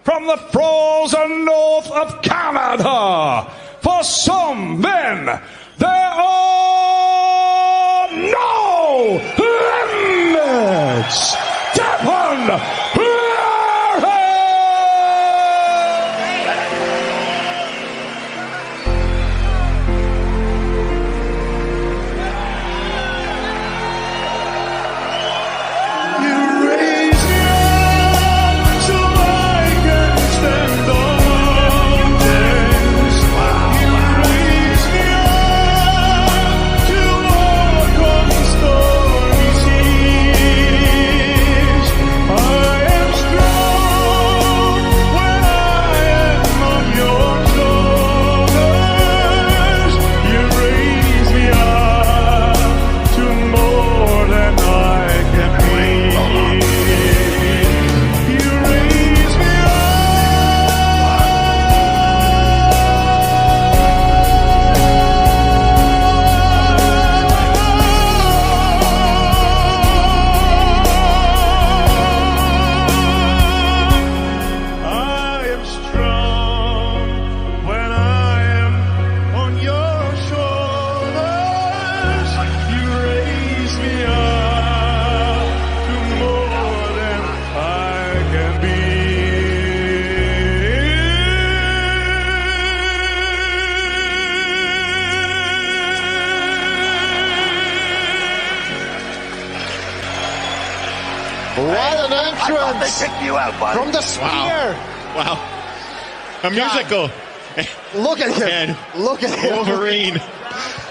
from the frozen north of Canada. For some men, there are no limits. Devon Larratt! You raise me up so I can stand on mountains. You raise me up to walk on stormy seas. I am strong when I am on your shoulders. You raise me up to more than I can be. You raise me I am strong when I am on your shoulders. You raise me up to more than I can be. What an They entrance picked you out, bud. from the spear. Wow. A musical. Look at him. And Look at him. Wolverine